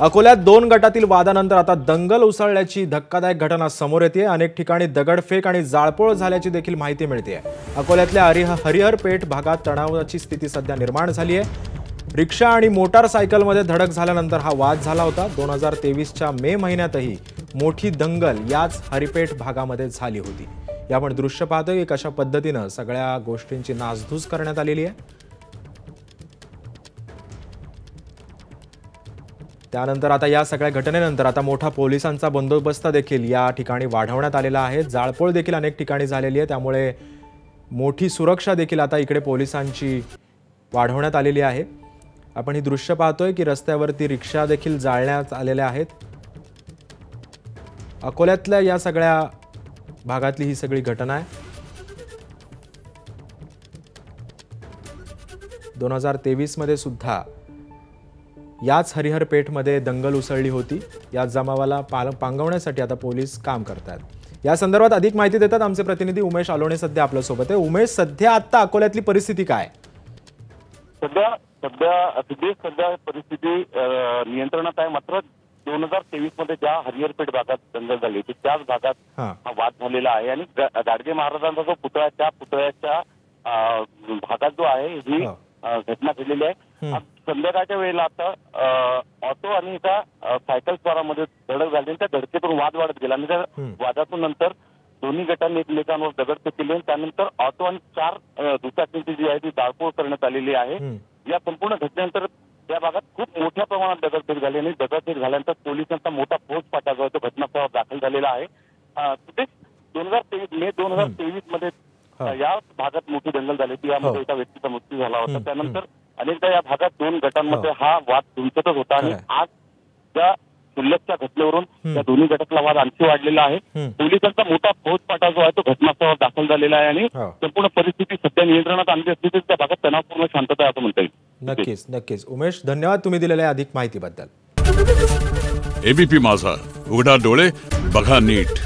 अकोल्यात दोन गटातील वादानंतर आता दंगल उसळल्याची धक्कादायक घटना समोर येते। अनेक ठिकाणी दगडफेक आणि जाळपोळ झाल्याची देखील माहिती मिळते। अकोल्यातल्या हरिहरपेठ भागात तणावाची स्थिती सध्या निर्माण झाली आहे। रिक्षा आणि मोटारसायकलमध्ये धडक झाल्यानंतर हा वाद झाला होता। 2023च्या मे महिन्यातही मोठी दंगल याच हरिपेठ भागामध्ये झाली होती। यामुळे दृश्य पाहतोय की कशा पद्धतीने सगळ्या गोष्टींची नासधूस करण्यात आलेली आहे। त्यानंतर आता या सगळ्या घटनेनंतर आता मोठा पोलिसांचा बंदोबस्त देखील या ठिकाणी वाढवण्यात आलेला आहे। जाळपोळ देखील अनेक ठिकाणी झालेली आहे, त्यामुळे मोठी सुरक्षा देखील आता इकडे पोलिसांची वाढवण्यात आलेली आहे। आपण ही दृश्य पाहतोय की रस्त्यावरती रिक्षा देखील जाळण्यात आलेल्या आहेत। अकोल्यातल्या या सगळ्या भागातली ही सगळी घटना आहे। 2023 मध्ये सुद्धा याच हरिहरपेठमध्ये दंगल उसळली होती। या जमावाला पांगवण्यासाठी आता पोलीस काम करतात। या संदर्भात अधिक माहिती देतात आमचे प्रतिनिधी उमेश आलोणे सध्या आपल्या सोबत आहे। उमेश, सध्या आता अकोल्यातली परिस्थिती काय? सध्या परिस्थिती नियंत्रणात आहे। मात्र 2023 मध्ये ज्या हरिहरपेठ भागात दंगल झाली होती त्याच भागात हा वाद झालेला आहे आणि गाडगे महाराजांचा जो पुतळा त्या पुतळ्याच्या भागात जो आहे ही घटना घडलेली आहे। संध्याकाळच्या वेळेला आता ऑटो आणि एका सायकल स्वारामध्ये धडक झाली। त्या धडकेतून वाद वाढत गेला आणि त्या वादातून नंतर दोन्ही गटांनी एकमेकांवर दगडफेक केली आणि त्यानंतर ऑटो आणि 4 दुचाकींची जी आहे ती जाळपोळ करण्यात आलेली आहे। या संपूर्ण घटनेनंतर त्या भागात खूप मोठ्या प्रमाणात दगडफेक झाली आणि दगडफेक झाल्यानंतर पोलिसांचा मोठा फौजफाटा जो आहे तो घटनास्थळावर दाखल झालेला आहे। मे 2023 मध्ये या भागात मोठी दंगल झाली होती। यामध्ये एका व्यक्तीचा मृत्यू झाला होता। त्यानंतर अनेकदा या भागात दोन गटांमध्ये हा वाद धुमसतच होता आणि आज त्या क्षुल्लकच्या घटनेवरून या दोन्ही गटातला वाद आणखी वाढलेला आहे। पोलिसांचा मोठा फौजफाटा जो आहे तो घटनास्थळावर दाखल झालेला आहे आणि संपूर्ण परिस्थिती सध्या नियंत्रणात आणली असली तरी त्या भागात तणावपूर्ण शांतता आहे असं म्हणता येईल। नक्कीच नक्कीच उमेश, धन्यवाद तुम्ही दिलेल्या अधिक माहितीबद्दल। एबीपी माझा, उघडा डोळे बघा नीट।